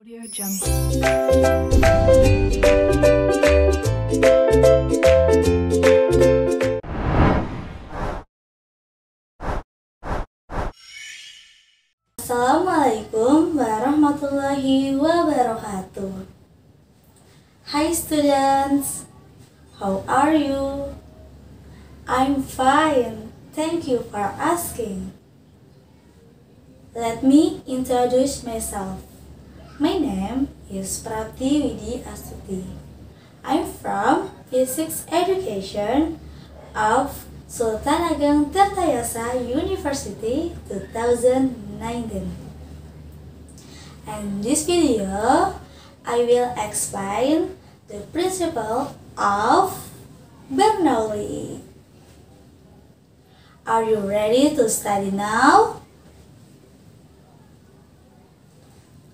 Audio Jungle. Assalamualaikum warahmatullahi wabarakatuh. Hi students, how are you? I'm fine, thank you for asking. Let me introduce myself. My name is Prapti Widi Astuti. I'm from Physics Education of Sultan Ageng Tirtayasa University 2019. And this video, I will explain the principle of Bernoulli. Are you ready to study now?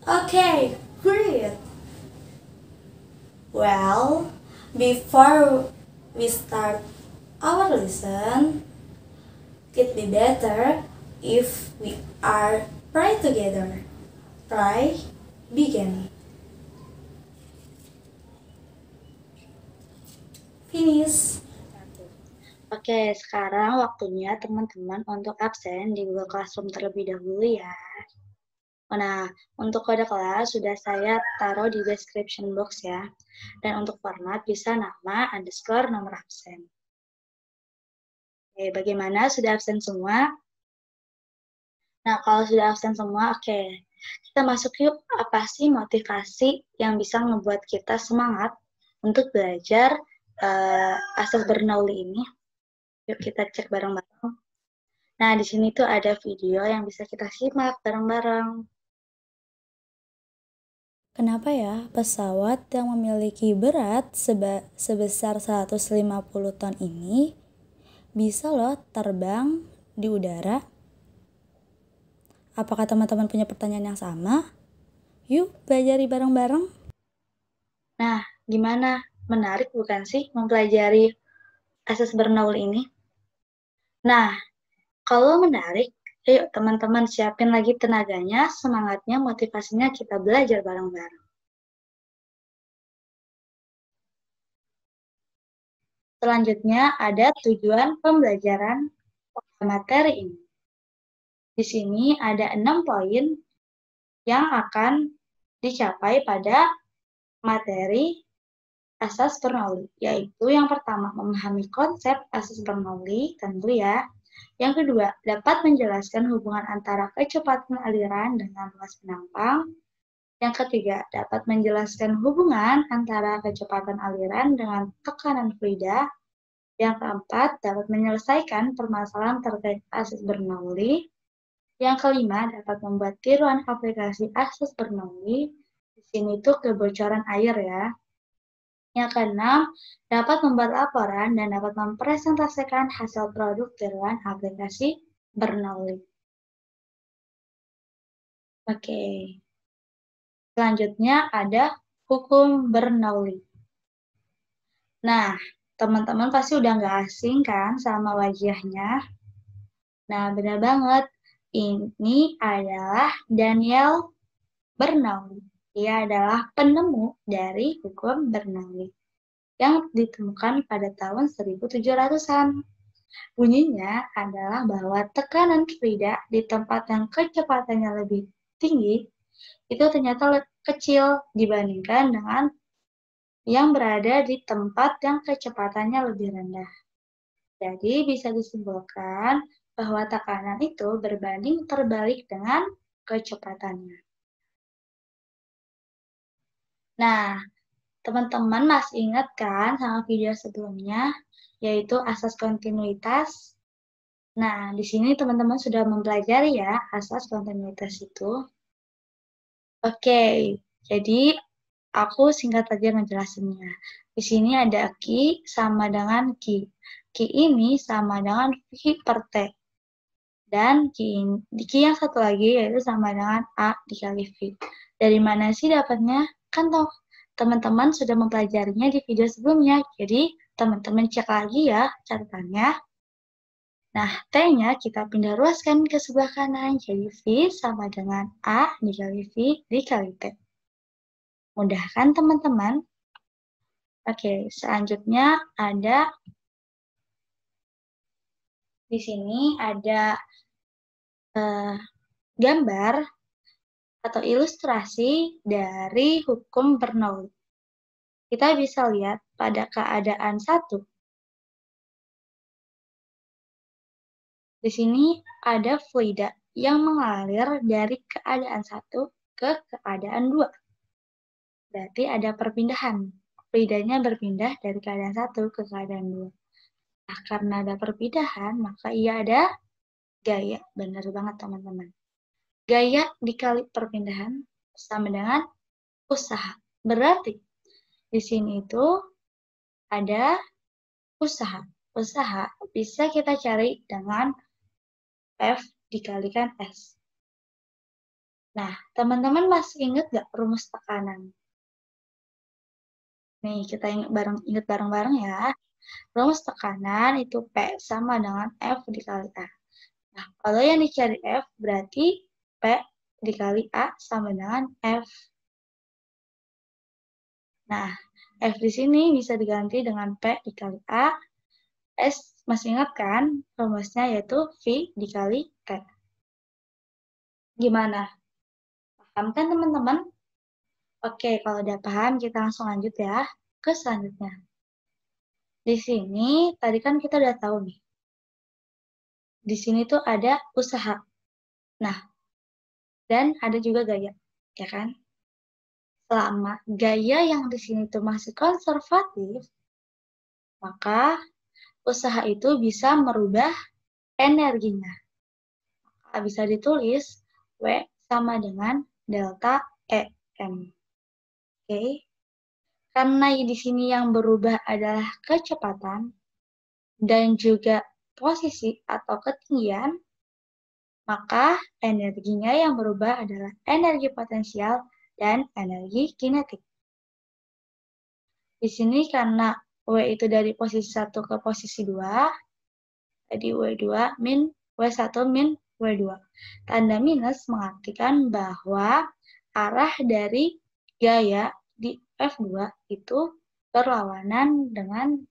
Okay, great. Well, before we start our lesson, it'd be better if we are pray together. Try, begin. Finish. Oke, sekarang waktunya teman-teman untuk absen di Google Classroom terlebih dahulu ya. Nah, untuk kode kelas sudah saya taruh di description box ya. Dan untuk format bisa nama, underscore, nomor absen. Oke, bagaimana? Sudah absen semua? Nah, kalau sudah absen semua, oke. Kita masuk yuk, apa sih motivasi yang bisa ngebuat kita semangat untuk belajar asas Bernoulli ini? Yuk kita cek bareng-bareng. Nah, di sini tuh ada video yang bisa kita simak bareng-bareng. Kenapa ya pesawat yang memiliki berat sebesar 150 ton ini bisa loh terbang di udara? Apakah teman-teman punya pertanyaan yang sama? Yuk pelajari bareng-bareng. Nah, gimana? Menarik bukan sih mempelajari asas Bernoulli ini? Nah, kalau menarik, ayo teman-teman siapin lagi tenaganya, semangatnya, motivasinya kita belajar bareng-bareng. Selanjutnya ada tujuan pembelajaran materi ini. Di sini ada 6 poin yang akan dicapai pada materi asas Bernoulli, yaitu yang pertama memahami konsep asas Bernoulli, tentu ya. Yang kedua, dapat menjelaskan hubungan antara kecepatan aliran dengan luas penampang. Yang ketiga, dapat menjelaskan hubungan antara kecepatan aliran dengan tekanan fluida. Yang keempat, dapat menyelesaikan permasalahan terkait asas Bernoulli. Yang kelima, dapat membuat tiruan aplikasi asas Bernoulli. Di sini tuh kebocoran air ya. Yang keenam, dapat membuat laporan dan dapat mempresentasikan hasil produk tiruan aplikasi Bernoulli. Oke. Selanjutnya ada hukum Bernoulli. Nah, teman-teman pasti udah nggak asing kan sama wajahnya? Nah, benar banget. Ini adalah Daniel Bernoulli. Ia adalah penemu dari hukum Bernoulli yang ditemukan pada tahun 1700-an. Bunyinya adalah bahwa tekanan fluida di tempat yang kecepatannya lebih tinggi itu ternyata kecil dibandingkan dengan yang berada di tempat yang kecepatannya lebih rendah. Jadi bisa disimpulkan bahwa tekanan itu berbanding terbalik dengan kecepatannya. Nah, teman-teman masih ingat kan sama video sebelumnya, yaitu asas kontinuitas? Nah, di sini teman-teman sudah mempelajari ya asas kontinuitas itu. Oke, jadi aku singkat saja ngejelasinnya. Di sini ada Q sama dengan Q. Q ini sama dengan V per T. Dan Q yang satu lagi yaitu sama dengan A dikali V. Dari mana sih dapatnya? Kan teman-teman sudah mempelajarinya di video sebelumnya. Jadi teman-teman cek lagi ya catatannya. Nah, T-nya kita pindah ruaskan ke sebelah kanan. Jadi V sama dengan A dikali V dikali T. Mudah kan teman-teman? Oke, selanjutnya ada di sini ada gambar atau ilustrasi dari hukum Bernoulli. Kita bisa lihat pada keadaan 1. Di sini ada fluida yang mengalir dari keadaan 1 ke keadaan 2. Berarti ada perpindahan. Fluidanya berpindah dari keadaan 1 ke keadaan 2. Nah, karena ada perpindahan, maka ia ada gaya. Benar banget teman-teman. Gaya dikali perpindahan sama dengan usaha. Berarti di sini itu ada usaha. Usaha bisa kita cari dengan F dikalikan S. Nah, teman-teman masih ingat nggak rumus tekanan? Nih, kita ingat bareng-bareng ya. Rumus tekanan itu P sama dengan F dikali A. Nah, kalau yang dicari F berarti P dikali A sama dengan F. Nah, F di sini bisa diganti dengan P dikali A. S masih ingat kan? Rumusnya yaitu V dikali T. Gimana? Paham kan teman-teman? Oke, kalau udah paham kita langsung lanjut ya ke selanjutnya. Di sini tadi kan kita udah tahu nih. Di sini tuh ada usaha. Nah, dan ada juga gaya, ya kan? Selama gaya yang di sini tuh masih konservatif, maka usaha itu bisa merubah energinya. Maka bisa ditulis W sama dengan delta EM. Oke. Karena di sini yang berubah adalah kecepatan dan juga posisi atau ketinggian, maka energinya yang berubah adalah energi potensial dan energi kinetik. Di sini karena W itu dari posisi 1 ke posisi 2, jadi W2 min W1 min W2. Tanda minus mengartikan bahwa arah dari gaya di F2 itu berlawanan dengan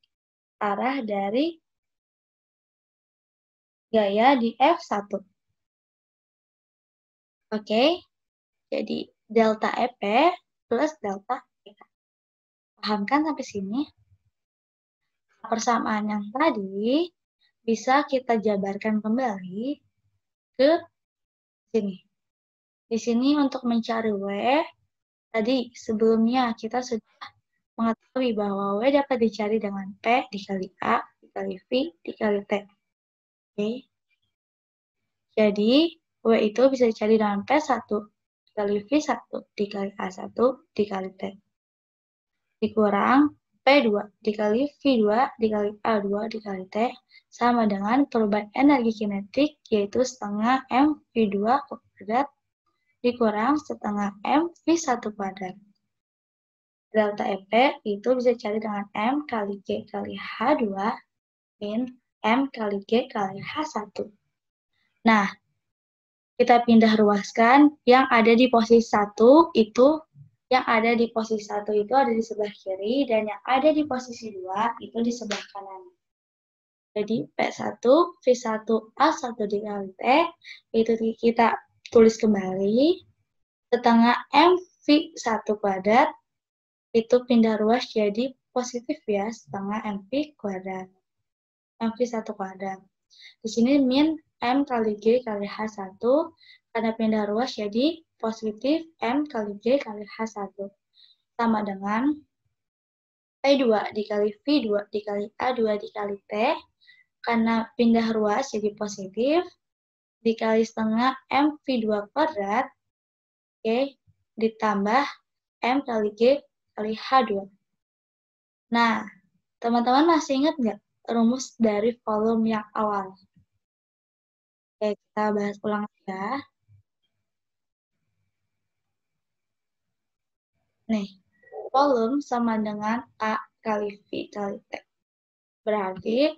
arah dari gaya di F1. Oke, jadi delta EP plus delta EK. Paham kan sampai sini? Persamaan yang tadi bisa kita jabarkan kembali ke sini. Di sini untuk mencari W, tadi sebelumnya kita sudah mengetahui bahwa W dapat dicari dengan P dikali A, dikali V, dikali T. Oke. Jadi, W itu bisa dicari dengan P1 dikali V1 dikali A1 dikali T. Dikurang P2 dikali V2 dikali A2 dikali T sama dengan perubahan energi kinetik yaitu setengah M V2 kuadrat dikurang setengah M V1 kuadrat. Delta EP itu bisa dicari dengan M kali G kali H2 min M kali G kali H1. Nah, kita pindah ruaskan yang ada di posisi 1 itu ada di sebelah kiri dan yang ada di posisi 2 itu di sebelah kanan. Jadi P1 V1 A1 dikali T itu kita tulis kembali setengah M V1 kuadrat itu pindah ruas jadi positif ya, setengah MV kuadrat. MV1 kuadrat. Di sini min M kali G kali H1, karena pindah ruas jadi positif M kali G kali H1. Sama dengan P2 dikali V2 dikali A2 dikali T, karena pindah ruas jadi positif, dikali setengah M V2 kuadrat, oke, ditambah M kali G kali H2. Nah, teman-teman masih ingat nggak rumus dari volume yang awal? Oke, kita bahas ulang ya. Nih, volume sama dengan A kali V kali T. Berarti,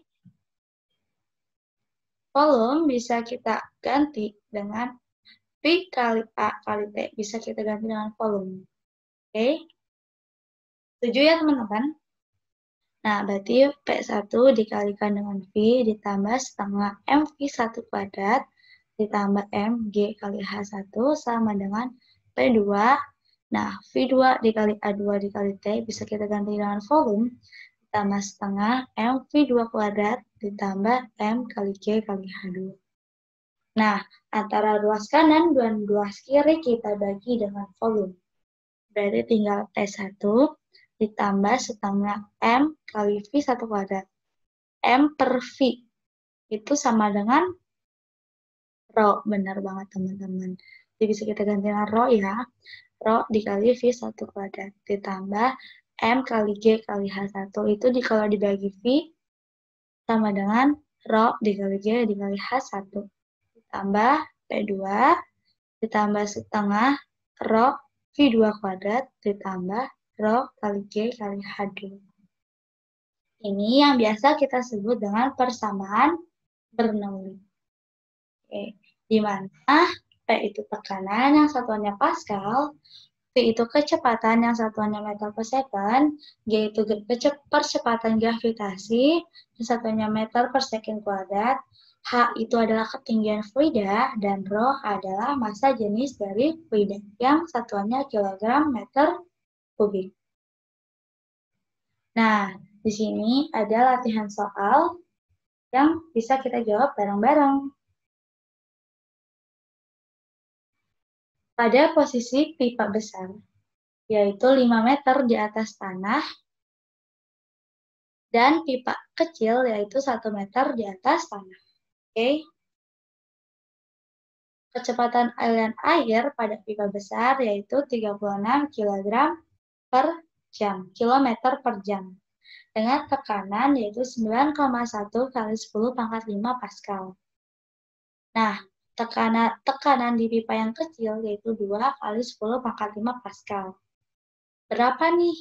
volume bisa kita ganti dengan V kali A kali T. Bisa kita ganti dengan volume. Oke, Setuju ya teman-teman? Nah, berarti P1 dikalikan dengan V ditambah setengah MV1 kuadrat ditambah MG kali H1 sama dengan P2. Nah, V2 dikali A2 dikali T bisa kita ganti dengan volume ditambah setengah MV2 kuadrat ditambah M kali G kali H2. Nah, antara ruas kanan dan ruas kiri kita bagi dengan volume. Berarti tinggal T1 ditambah setengah M kali V1 kuadrat. M per V itu sama dengan rho. Benar banget teman-teman. Jadi bisa kita ganti dengan rho ya. Rho dikali V1 kuadrat. Ditambah M kali G kali H1. Itu kalau dibagi V sama dengan rho dikali G dikali H1. Ditambah P2 ditambah setengah rho V2 kuadrat ditambah rho kali G kali H2. Ini yang biasa kita sebut dengan persamaan Bernoulli. Oke, di mana P itu tekanan yang satuannya Pascal, V itu kecepatan yang satuannya meter per second, G itu percepatan gravitasi yang satuannya meter per second kuadrat, H itu adalah ketinggian fluida, dan rho adalah massa jenis dari fluida yang satuannya kilogram meter kubik. Nah, di sini ada latihan soal yang bisa kita jawab bareng-bareng. Pada posisi pipa besar, yaitu 5 meter di atas tanah, dan pipa kecil, yaitu 1 meter di atas tanah. Oke. Kecepatan aliran air pada pipa besar, yaitu 36 kg per jam, kilometer per jam. Dengan tekanan, yaitu 9,1 kali 10 pangkat 5 Pascal. Nah, tekanan di pipa yang kecil yaitu 2 kali 10 pangkat 5 Pascal. Berapa nih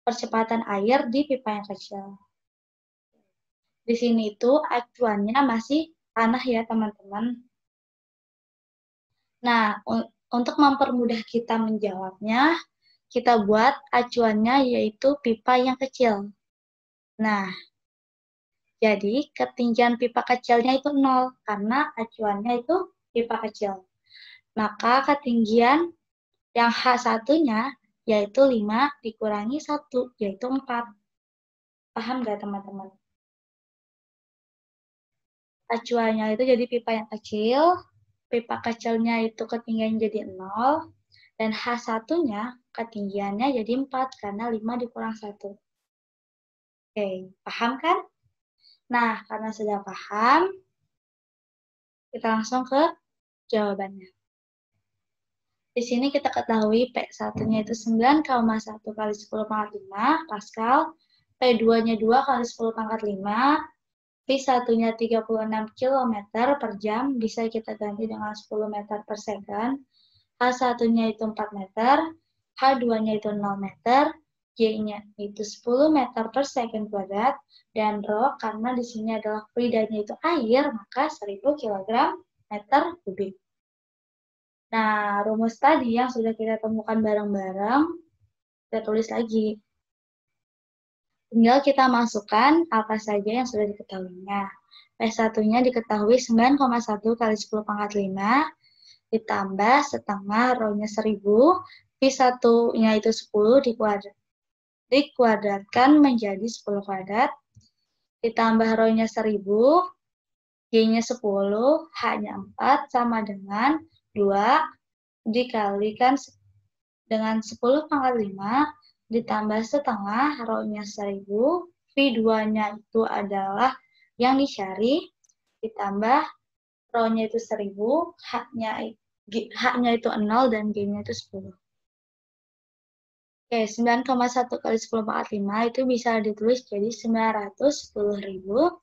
percepatan air di pipa yang kecil? Di sini tuh acuannya masih tanah ya teman-teman. Nah, untuk mempermudah kita menjawabnya, kita buat acuannya yaitu pipa yang kecil. Nah, jadi ketinggian pipa kecilnya itu 0 karena acuannya itu pipa kecil. Maka ketinggian yang H1-nya yaitu 5 dikurangi 1, yaitu 4. Paham nggak teman-teman? Acuannya itu jadi pipa yang kecil, pipa kecilnya itu ketinggiannya jadi 0, dan H1-nya ketinggiannya jadi 4 karena 5 dikurang 1. Oke, paham kan? Nah, karena sudah paham, kita langsung ke jawabannya. Di sini kita ketahui P1-nya itu 9,1 kali 10 pangkat 5 Pascal, P2-nya 2 kali 10 pangkat 5, V1-nya 36 km per jam, bisa kita ganti dengan 10 meter per second, H1-nya itu 4 meter, H2-nya itu 0 meter, G-nya itu 10 meter per second kuadrat, dan rho karena di sini adalah fluidanya itu air, maka 1000 kg meter kubik. Nah, rumus tadi yang sudah kita temukan bareng-bareng, kita tulis lagi. Tinggal kita masukkan apa saja yang sudah diketahuinya. P1-nya diketahui 9,1 kali 10 pangkat 5, ditambah setengah rho-nya 1000, V1-nya itu 10 dikuadratkan menjadi 10 kuadrat, ditambah rho-nya 1000, G-nya 10, H-nya 4, sama dengan 2 dikalikan dengan 10 pangkat 5, ditambah setengah rho-nya 1000, V2-nya itu adalah yang dicari, ditambah rho-nya itu 1000, H-nya itu 0, dan G-nya itu 10. Oke, 9,1 kali 10 pangkat 5 itu bisa ditulis jadi 910.000,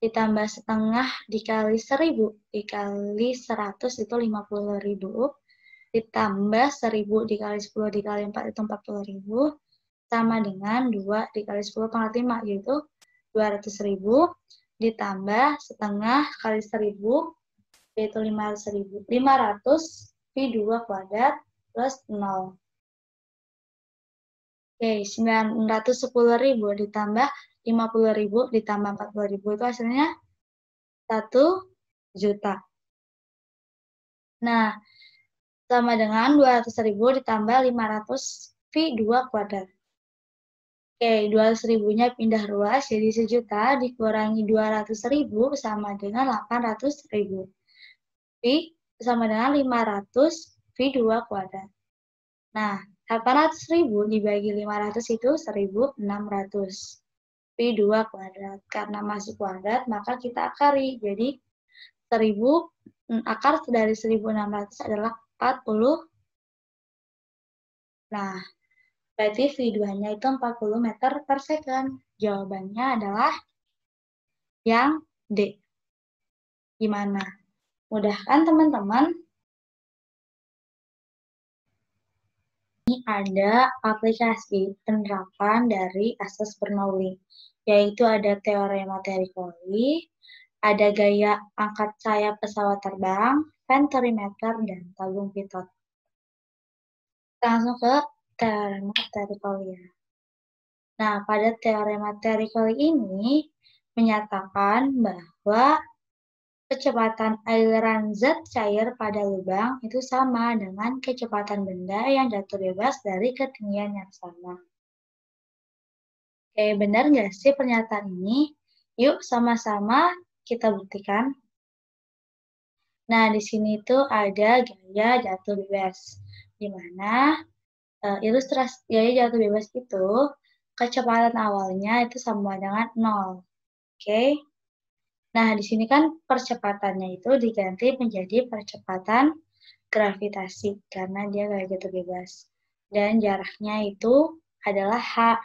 ditambah setengah dikali 1000, dikali 100 itu 50.000, ditambah 1000 dikali 10 dikali 4 itu 40.000, sama dengan 2 dikali 10 pangkat 5, yaitu 200.000, ditambah setengah kali 1000, yaitu 500.000. 500 V2 kuadrat plus 0. Oke, 910.000 ditambah 50.000 ditambah 40.000 itu hasilnya 1 juta. Nah, sama dengan 200.000 ditambah 500 V2 kuadrat. Oke, 200.000-nya pindah ruas jadi 1 juta dikurangi 200.000 sama dengan 800.000. V sama dengan 500 V2 kuadrat. Nah, 800.000 dibagi 500 itu 1.600 V2 kuadrat. Karena masih kuadrat, maka kita akari. Jadi, 1000, akar dari 1.600 adalah 40. Nah, berarti V2-nya itu 40 meter per second. Jawabannya adalah yang D. Gimana? Mudah kan, teman-teman? Ini ada aplikasi penerapan dari asas Bernoulli, yaitu ada teori materi Pauli, ada gaya angkat sayap pesawat terbang, venturimeter, dan tabung pitot. Langsung ke teorema materi Pauli. Nah, pada teorema materi Pauli ini menyatakan bahwa kecepatan aliran zat cair pada lubang itu sama dengan kecepatan benda yang jatuh bebas dari ketinggian yang sama. Oke, benar nggak sih pernyataan ini? Yuk sama-sama kita buktikan. Nah, di sini tuh ada gaya jatuh bebas, di mana ilustrasi gaya jatuh bebas itu kecepatan awalnya itu sama dengan 0. Oke. Nah, di sini kan percepatannya itu diganti menjadi percepatan gravitasi karena dia gaya jatuh bebas. Dan jaraknya itu adalah h.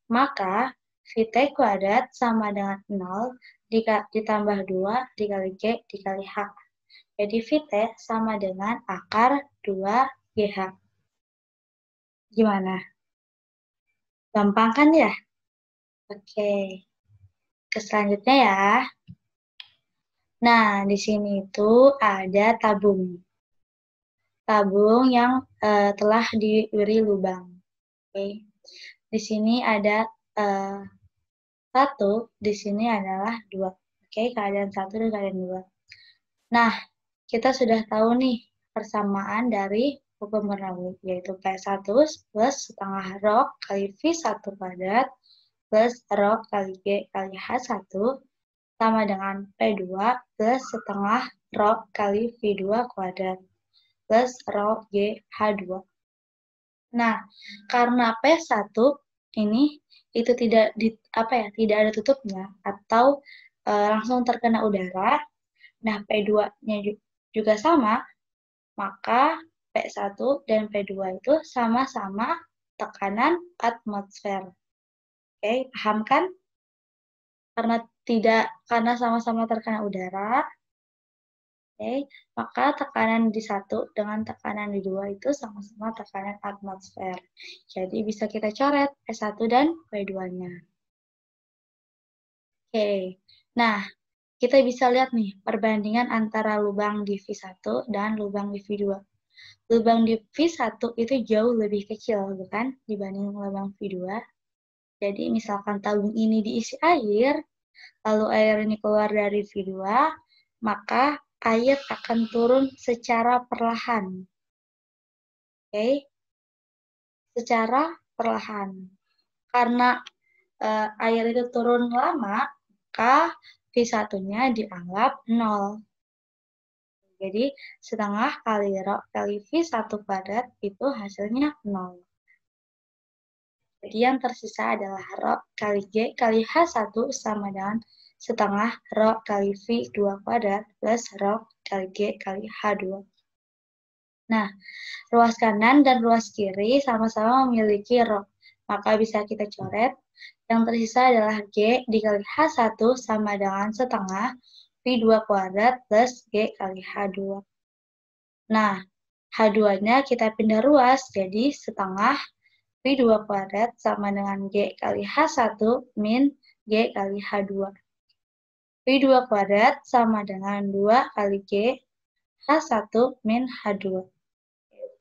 Maka Vt kuadrat sama dengan 0 ditambah 2 dikali G dikali H. Jadi Vt sama dengan akar 2GH. Gimana? Gampang kan ya? Oke. Ke selanjutnya ya. Nah, di sini itu ada tabung. Tabung yang telah diberi lubang. Oke. Di sini ada 1, di sini adalah 2. Oke, keadaan 1 dan keadaan 2. Nah, kita sudah tahu nih persamaan dari hukum Bernoulli, yaitu P1 plus setengah rho kali V1 kuadrat plus rho kali G kali H1 sama dengan P2 plus setengah rho kali V2 kuadrat plus rho G H2. Nah, karena P1 ini itu tidak ada tutupnya atau langsung terkena udara. Nah, P2-nya juga sama, maka P1 dan P2 itu sama-sama tekanan atmosfer. Oke, paham kan? Karena sama-sama terkena udara, oke, maka tekanan di 1 dengan tekanan di 2 itu sama-sama tekanan atmosfer. Jadi bisa kita coret P1 dan P2-nya. Oke, nah kita bisa lihat nih perbandingan antara lubang di V1 dan lubang di V2. Lubang di V1 itu jauh lebih kecil, bukan? Dibanding lubang V2. Jadi misalkan tabung ini diisi air, lalu air ini keluar dari V2, maka air akan turun secara perlahan. Oke? Secara perlahan. Karena air itu turun lama, maka V1-nya dianggap 0. Jadi, setengah kali rho kali V1 kuadrat itu hasilnya 0. Jadi, yang tersisa adalah rho kali G kali H1 sama dengan setengah rho kali V2 kuadrat plus rho kali G kali H2. Nah, ruas kanan dan ruas kiri sama-sama memiliki rho. Maka bisa kita coret. Yang tersisa adalah G dikali H1 sama dengan setengah V2 kuadrat plus G kali H2. Nah, H2-nya kita pindah ruas, jadi setengah V2 kuadrat sama dengan G kali H1 min G kali H2. V2 kuadrat sama dengan 2 kali G H1 min H2.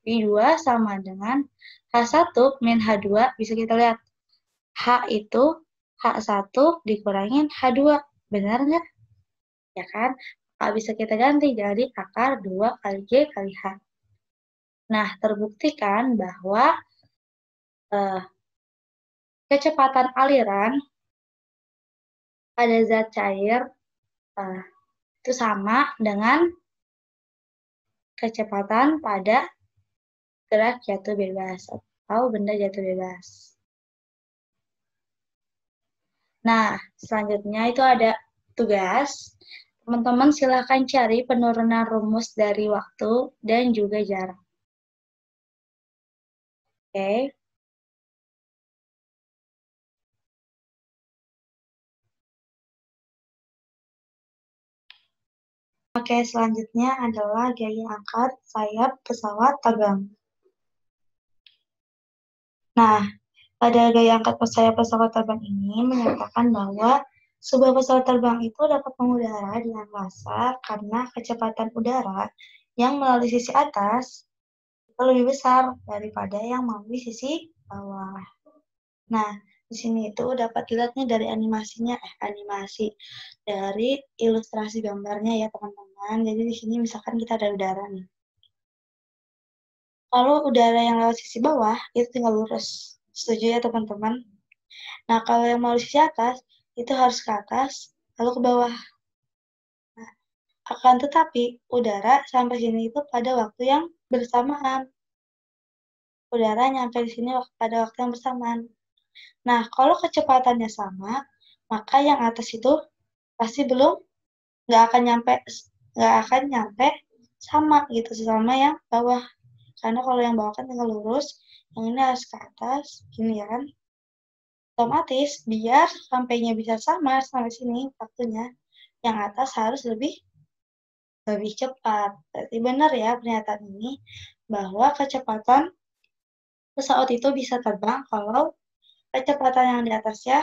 V2 sama dengan H1 min H2. Bisa kita lihat. H itu H1 dikurangin H2. Benar nggak? Ya kan? Bisa kita ganti jadi akar 2 kali G kali H. Nah, terbuktikan bahwa kecepatan aliran pada zat cair itu sama dengan kecepatan pada gerak jatuh bebas atau benda jatuh bebas. Nah, selanjutnya itu ada tugas. Teman-teman silahkan cari penurunan rumus dari waktu dan juga jarak. Oke. Oke, selanjutnya adalah gaya angkat sayap pesawat terbang. Nah, pada gaya angkat sayap pesawat terbang ini menyatakan bahwa sebuah pesawat terbang itu dapat mengudara di angkasa karena kecepatan udara yang melalui sisi atas itu lebih besar daripada yang melalui sisi bawah. Nah, di sini itu dapat dilihat nih dari animasinya, animasi dari ilustrasi gambarnya ya teman-teman. Jadi di sini misalkan kita ada udara nih. Kalau udara yang lewat sisi bawah itu tinggal lurus. Setuju ya teman-teman? Nah, kalau yang melalui sisi atas itu harus ke atas lalu ke bawah. Nah, akan tetapi udara sampai sini itu pada waktu yang bersamaan. Udara nyampe di sini pada waktu yang bersamaan. Nah, kalau kecepatannya sama, maka yang atas itu pasti nggak akan nyampe sama gitu sama yang bawah. Karena kalau yang bawah kan tinggal lurus, yang ini harus ke atas, gini ya kan. Otomatis biar sampainya bisa sama sampai sini waktunya, yang atas harus lebih cepat. Berarti benar ya pernyataan ini bahwa kecepatan pesawat itu bisa terbang kalau kecepatan yang di atasnya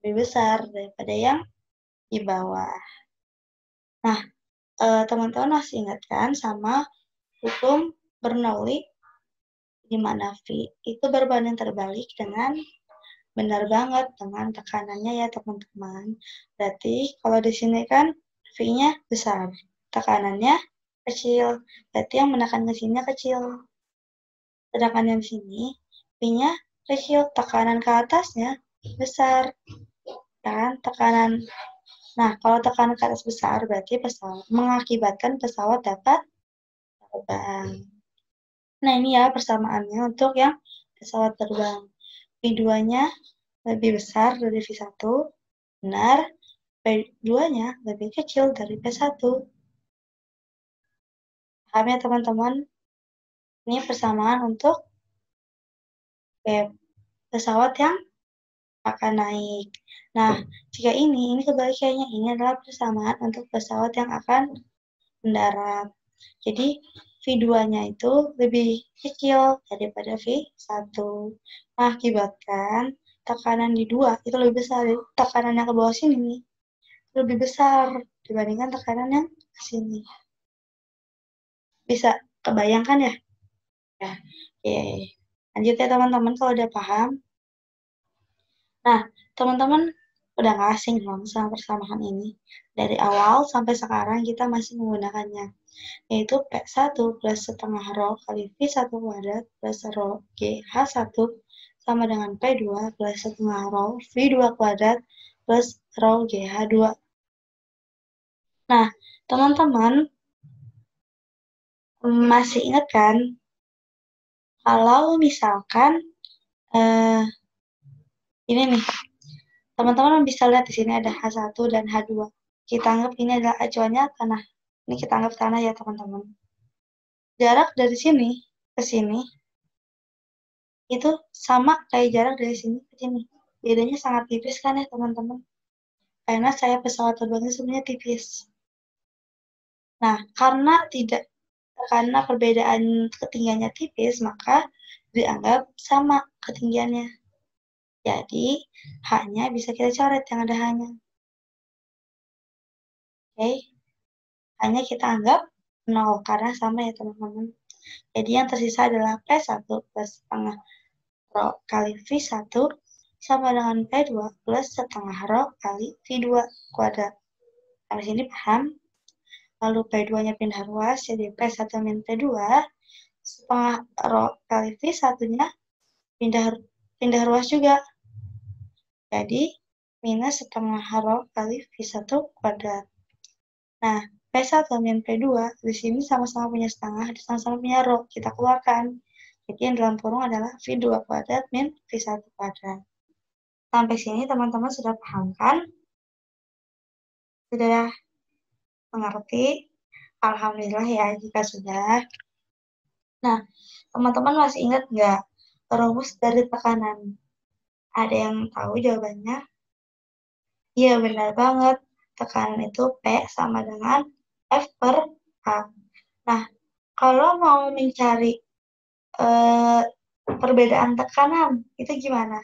lebih besar daripada yang di bawah. Nah, teman-teman masih ingat kan sama hukum Bernoulli di mana V itu berbanding terbalik dengan benar banget dengan tekanannya ya teman-teman. Berarti kalau di sini kan V-nya besar, tekanannya kecil. Berarti yang menekan ke sini kecil. Sedangkan yang di sini V-nya kecil, tekanan ke atasnya besar. Dan tekanan. Nah, kalau tekanan ke atas besar berarti pesawat mengakibatkan pesawat dapat terbang. Nah, ini ya persamaannya untuk yang pesawat terbang. V2-nya lebih besar dari V1. Benar, P2-nya lebih kecil dari P1. Paham ya teman-teman? Ini persamaan untuk pesawat yang akan naik. Nah, jika ini kebalikannya. Ini adalah persamaan untuk pesawat yang akan mendarat. Jadi, V2-nya itu lebih kecil daripada V1. Mengakibatkan tekanan di 2 itu lebih besar. Tekanan yang ke bawah sini nih, lebih besar dibandingkan tekanan yang ke sini. Bisa kebayangkan ya? Ya, oke. Lanjut ya teman-teman kalau udah paham. Nah, teman-teman udah nggak asing dong sama persamaan ini. Dari awal sampai sekarang kita masih menggunakannya. Yaitu P1 plus setengah rho kali V1 kuadrat plus rho GH1 sama dengan P2 plus setengah rho V2 kuadrat plus rho GH2. Nah, teman-teman masih ingat kan? Kalau misalkan ini nih, teman-teman bisa lihat di sini ada H1 dan H2. Kita anggap ini adalah acuannya tanah. Ini kita anggap tanah ya teman-teman. Jarak dari sini ke sini itu sama kayak jarak dari sini ke sini. Bedanya sangat tipis kan ya teman-teman? Karena saya pesawat terbangnya sebenarnya tipis. Nah, karena perbedaan ketinggiannya tipis, maka dianggap sama ketinggiannya. Jadi, H-nya bisa kita coret yang ada H-nya. Oke, H-nya kita anggap 0 karena sama ya teman-teman. Jadi yang tersisa adalah P1 plus setengah rho kali V1 sama dengan P2 plus setengah rho kali V2 kuadrat. Sampai sini paham? Lalu P2-nya pindah ruas, jadi P1 min P2 setengah rho kali V1-nya pindah ruas juga. Jadi, minus setengah rho kali V1 kuadrat. Nah, P1 min P2 di sini sama-sama punya setengah, sama-sama punya rho. Kita keluarkan. Jadi yang dalam kurung adalah V2 kuadrat min V1 kuadrat. Sampai sini teman-teman sudah paham kan? Sudah mengerti? Alhamdulillah ya jika sudah. Nah, teman-teman masih ingat nggak rumus dari tekanan? Ada yang tahu jawabannya? Iya, benar banget. Tekanan itu P sama dengan F per A. Nah, kalau mau mencari perbedaan tekanan, itu gimana?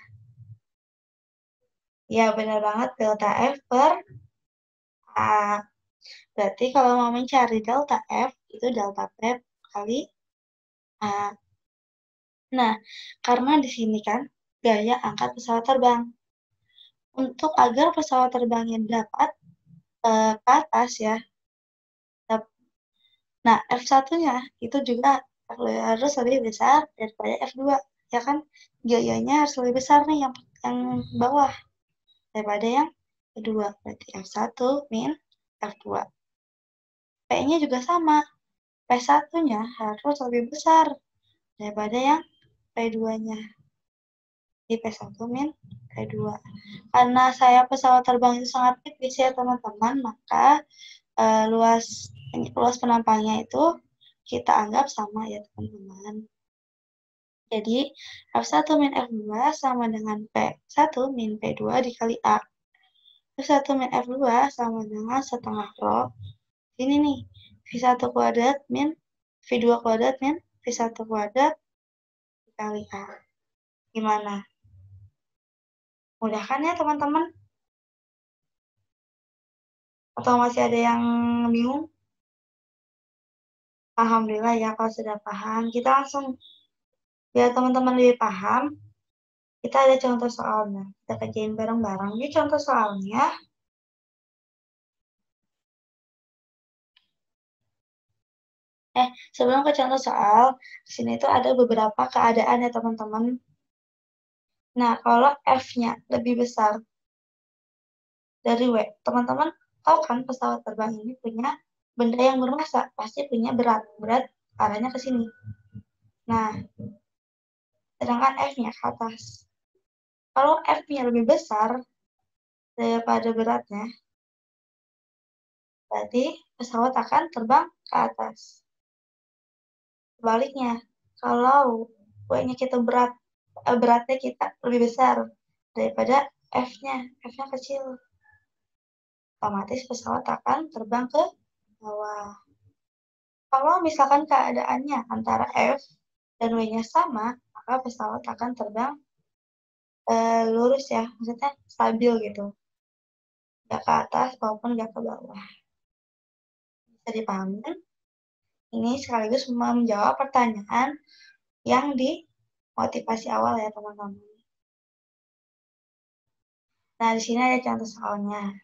Ya, benar banget. Delta F per A. Berarti kalau mau mencari delta F, itu delta P kali A. Nah, karena di sini kan gaya angkat pesawat terbang. Untuk agar pesawat terbangnya dapat ke atas ya. Nah, F1-nya itu juga harus lebih besar daripada F2. Ya kan, gayanya harus lebih besar nih yang bawah daripada yang kedua. Berarti F1 min F2. P-nya juga sama. P1-nya harus lebih besar daripada yang P2-nya. Di P1 min P2. Karena saya pesawat terbang itu sangat tipis ya teman-teman, maka luas penampangnya itu kita anggap sama ya teman-teman. Jadi F1 min F2 sama dengan P1 min P2 dikali A. F1 min F2 sama dengan setengah rho. Ini nih, V1 kuadrat min V2 kuadrat min V1 kuadrat dikali A. Gimana? Mudah kan ya teman-teman? Atau masih ada yang bingung? Alhamdulillah ya kalau sudah paham. Kita langsung, biar teman-teman lebih paham, kita ada contoh soalnya. Kita kerjain bareng-bareng. Ini contoh soalnya. Sebelum ke contoh soal, di sini tuh ada beberapa keadaan ya teman-teman. Nah, kalau F-nya lebih besar dari W, teman-teman tahu kan pesawat terbang ini punya benda yang bermassa, pasti punya berat arahnya ke sini. Nah, sedangkan F-nya ke atas. Kalau F-nya lebih besar daripada beratnya, berarti pesawat akan terbang ke atas. Sebaliknya, kalau W-nya kita beratnya kita lebih besar daripada F-nya kecil, otomatis pesawat akan terbang ke bawah. Kalau misalkan keadaannya antara F dan W-nya sama, maka pesawat akan terbang lurus ya, maksudnya stabil gitu. Nggak ke atas maupun nggak ke bawah. Bisa dipahami kan? Ini sekaligus menjawab pertanyaan yang di motivasi awal ya teman-teman. Nah, di sini ada contoh soalnya.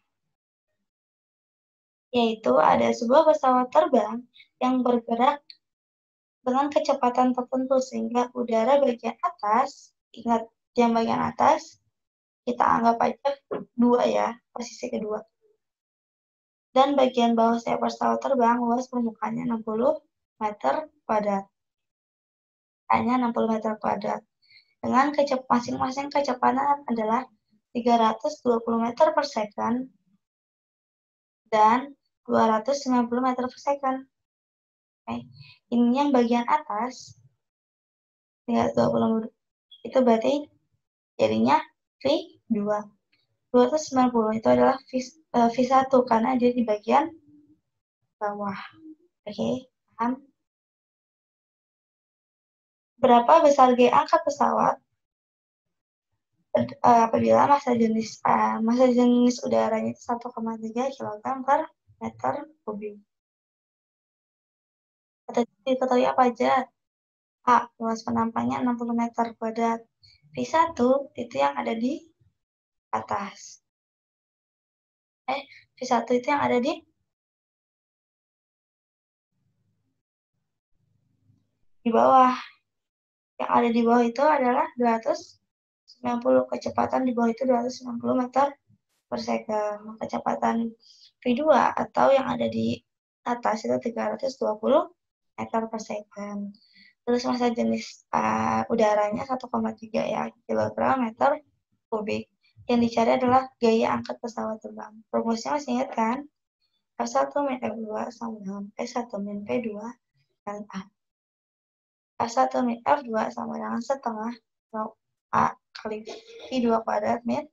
Yaitu ada sebuah pesawat terbang yang bergerak dengan kecepatan tertentu sehingga udara bagian atas, ingat yang bagian atas, kita anggap aja 2 ya, posisi kedua. Dan bagian bawah sayap pesawat terbang luas permukaannya 60 meter kuadrat. Hanya 60 meter kuadrat. Dengan masing-masing kecepatan adalah 320 meter per second dan 290 meter per second. Oke. Ini yang bagian atas 320 itu berarti jadinya V2. 290 itu adalah V1 karena dia di bagian bawah. Oke, paham? Berapa besar G angkat pesawat apabila massa jenis udaranya itu 1,3 kg per meter kubik. diketahui apa aja? A. Luas penampangnya 60 meter kuadrat. V1 itu yang ada di atas. V1 itu yang ada di bawah. Yang ada di bawah itu adalah 290. Kecepatan di bawah itu 290 meter per second. Kecepatan V2 atau yang ada di atas itu 320 meter per second. Terus massa jenis udaranya 1,3 ya, kilogram meter kubik. Yang dicari adalah gaya angkat pesawat terbang. Rumusnya masih ingat kan? F1 min F2 sama dengan P1 min P2 kali A. F1 min F2 sama dengan setengah A kali V2 kuadrat min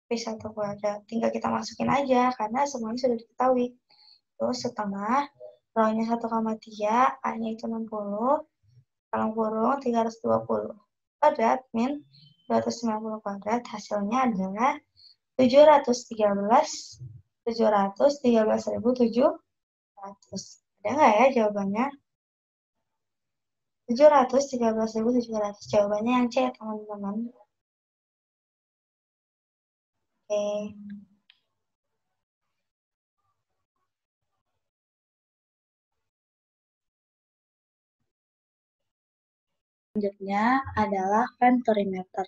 P1 kuadrat. Tinggal kita masukin aja, karena semuanya sudah diketahui. Terus setengah, rho-nya 1,3, A-nya itu 60, dalam kurung 320 kuadrat min 290 kuadrat, hasilnya adalah 713.700. Ada nggak ya jawabannya? 713.700. Jawabannya yang C, teman-teman. Oke. Selanjutnya adalah femtorimeter.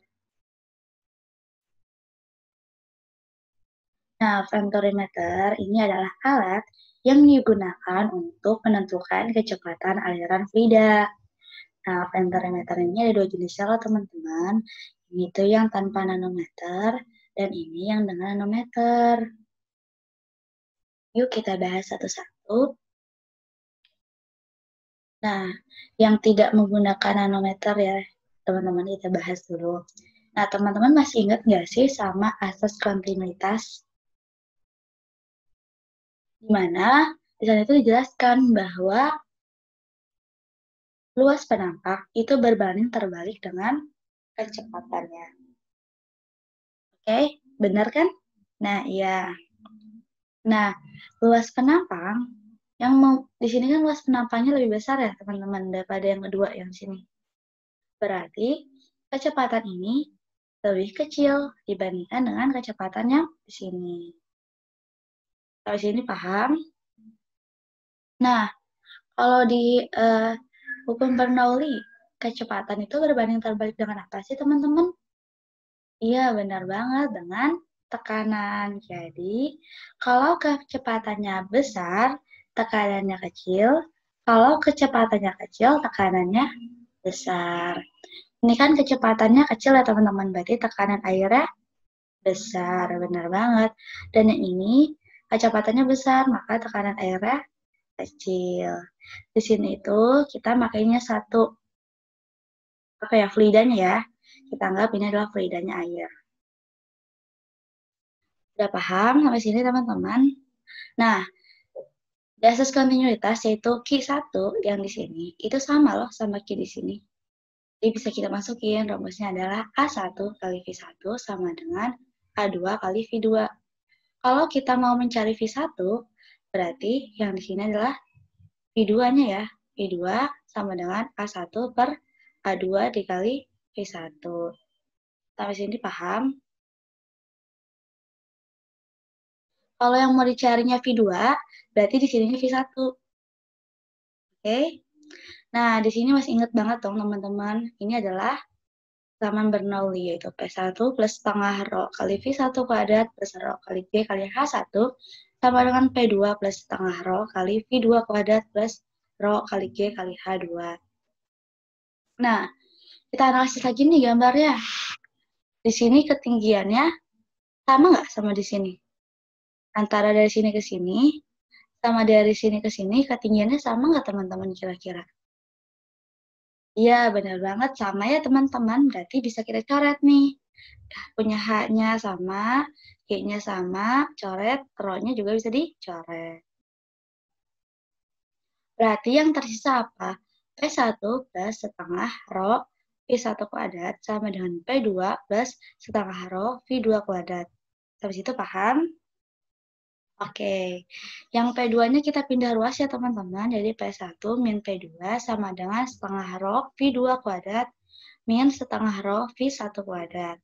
Nah, femtorimeter ini adalah alat yang digunakan untuk menentukan kecepatan aliran fluida. Nah, femtorimeter ini ada dua jenisnya loh, teman-teman. Ini tuh yang tanpa nanometer, dan ini yang dengan nanometer. Yuk kita bahas satu-satu. Nah, yang tidak menggunakan nanometer ya, teman-teman, kita bahas dulu. Nah, teman-teman masih ingat nggak sih sama asas kontinuitas? Di mana di sana itu dijelaskan bahwa luas penampak itu berbanding terbalik dengan kecepatannya. Oke, benar kan? Nah, iya. Nah, luas penampang yang di sini kan luas penampangnya lebih besar ya, teman-teman, daripada yang kedua yang sini. Berarti kecepatan ini lebih kecil dibandingkan dengan kecepatan yang di sini. Kalau di sini paham? Nah, kalau di hukum Bernoulli, kecepatan itu berbanding terbalik dengan apa sih, teman-teman? Iya, benar banget, dengan tekanan. Jadi, kalau kecepatannya besar, tekanannya kecil. Kalau kecepatannya kecil, tekanannya besar. Ini kan kecepatannya kecil ya, teman-teman. Berarti tekanan airnya besar, benar banget. Dan yang ini kecepatannya besar, maka tekanan airnya kecil. Di sini itu kita makainya satu fluidanya ya. Kita anggap ini adalah fluidanya air. Sudah paham sampai sini, teman-teman? Nah, di asas kontinuitas yaitu Q1 yang di sini itu sama loh sama Q di sini. Jadi bisa kita masukin, rumusnya adalah A1 kali V1 sama dengan A2 kali V2. Kalau kita mau mencari V1, berarti yang di sini adalah V2-nya ya. V2 sama dengan A1 per A2 dikali V1. Sampai sini paham? Kalau yang mau dicarinya V2, berarti di sini V1. Oke? Nah, di sini masih ingat banget dong, teman-teman. Ini adalah zaman Bernoulli, yaitu P1 plus setengah rho kali V1 kuadrat plus rho kali G kali H1 sama dengan P2 plus setengah rho kali V2 kuadrat plus rho kali G kali H2. Nah, kita analisis lagi nih gambarnya. Di sini ketinggiannya sama nggak sama di sini? Antara dari sini ke sini, sama dari sini ke sini, ketinggiannya sama nggak, teman-teman, kira-kira? Iya, benar banget. Sama ya, teman-teman. Berarti bisa kita coret nih. Punya H-nya sama, G-nya sama, coret, rho-nya juga bisa dicoret. Berarti yang tersisa apa? P1 plus setengah rho V1 kuadrat sama dengan P2 plus setengah rho V2 kuadrat. Sampai situ paham? Oke, yang P2-nya kita pindah ruas ya teman-teman. Jadi P1 min P2 sama dengan setengah rho V2 kuadrat min setengah rho V1 kuadrat.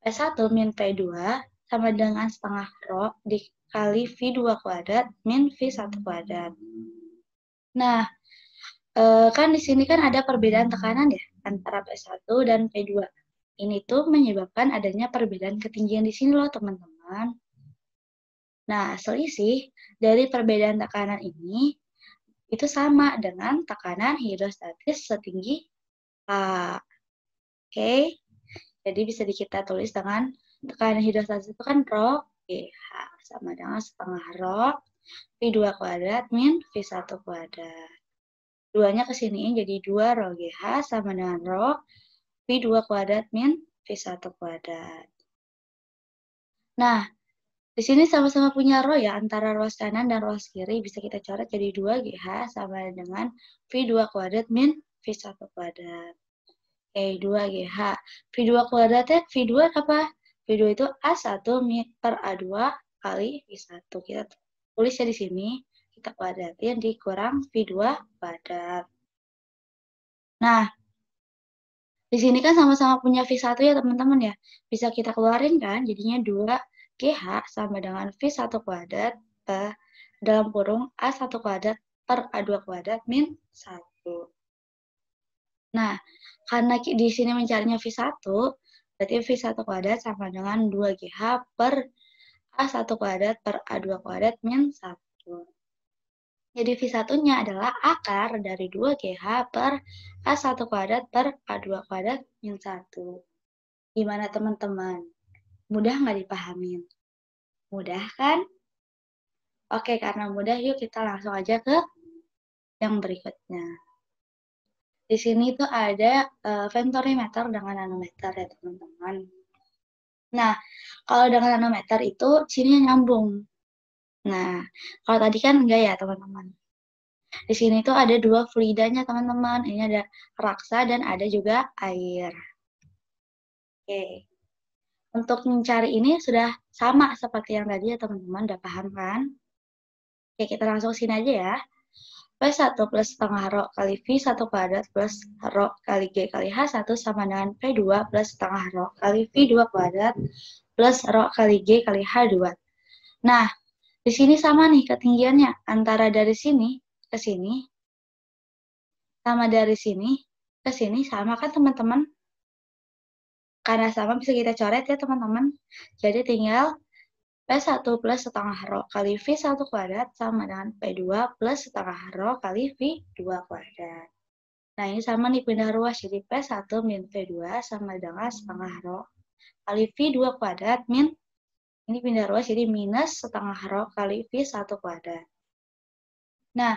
P1 min P2 sama dengan setengah rho dikali V2 kuadrat min V1 kuadrat. Nah, kan di sini kan ada perbedaan tekanan ya antara P1 dan P2. Ini tuh menyebabkan adanya perbedaan ketinggian di sini loh teman-teman. Nah, selisih dari perbedaan tekanan ini itu sama dengan tekanan hidrostatis setinggi A. Oke, jadi bisa kita tulis dengan tekanan hidrostatis itu kan rho GH sama dengan setengah rho V2 kuadrat min V1 kuadrat. Duanya ke sini jadi 2 rho GH sama dengan rho V2 kuadrat min V1 kuadrat. Nah, di sini sama-sama punya rho ya, antara ruas kanan dan ruas kiri bisa kita coret jadi 2GH sama dengan V2 kuadrat min V1 kuadrat. Oke, 2GH. V2 kuadratnya, V2 apa? V2 itu A1 per A2 kali V1. Kita tulis ya di sini, kita kuadratin dikurang V2 kuadrat. Nah, di sini kan sama-sama punya V1 ya teman-teman ya. Bisa kita keluarin kan, jadinya 2GH sama dengan V1 kuadrat dalam kurung A1 kuadrat per A2 kuadrat min 1. Nah, karena di sini mencarinya V1, berarti V1 kuadrat sama dengan 2GH per A1 kuadrat per A2 kuadrat min 1. Jadi V1-nya adalah akar dari 2GH per A1 kuadrat per A2 kuadrat min 1. Gimana teman-teman? Mudah nggak dipahamin? Mudah kan? Oke, karena mudah yuk kita langsung aja ke yang berikutnya. Di sini tuh ada femtorimeter dengan nanometer ya teman-teman. Nah, kalau dengan nanometer itu sini nyambung. Nah, kalau tadi kan enggak ya teman-teman. Di sini tuh ada dua fluidanya teman-teman. Ini ada raksa dan ada juga air. Oke. Untuk mencari ini sudah sama seperti yang tadi ya teman-teman. Udah paham kan? Oke, kita langsung sini aja ya. P1 plus setengah rho kali V1 kuadrat plus rho kali G kali H1 sama dengan P2 plus setengah rho kali V2 kuadrat plus rho kali G kali H2. Nah, di sini sama nih ketinggiannya, antara dari sini ke sini, sama dari sini ke sini, sama kan teman-teman? Karena sama bisa kita coret ya teman-teman. Jadi tinggal P1 plus setengah rho kali V1 kuadrat sama dengan P2 plus setengah rho kali V2 kuadrat. Nah, ini sama nih pindah ruas, jadi P1 min P2 sama dengan setengah rho kali V2 kuadrat min, ini pindah ruas jadi minus setengah rho kali V1 kuadrat. Nah,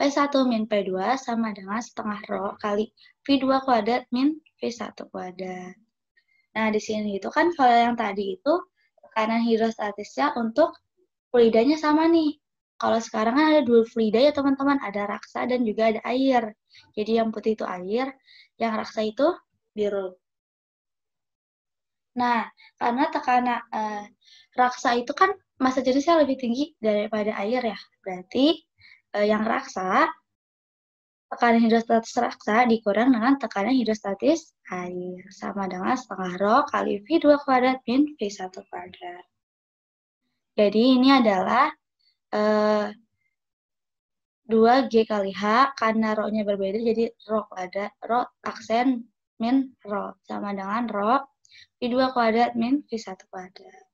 P1 min P2 sama dengan setengah rho kali V2 kuadrat min V1 kuadrat. Nah, di sini itu kan kalau yang tadi itu tekanan hidrostatisnya untuk fluidanya sama nih. Kalau sekarang kan ada dua fluida ya teman-teman, ada raksa dan juga ada air. Jadi yang putih itu air, yang raksa itu biru. Nah, karena tekanan raksa itu kan massa jenisnya lebih tinggi daripada air ya. Berarti yang raksa, tekanan hidrostatis raksa dikurang dengan tekanan hidrostatis air. Sama dengan setengah rho kali V2 kuadrat min V1 kuadrat. Jadi ini adalah 2G kali H, karena rho-nya berbeda, jadi rho kuadrat, rho aksen min rho. Sama dengan rho V2 kuadrat min V1 kuadrat.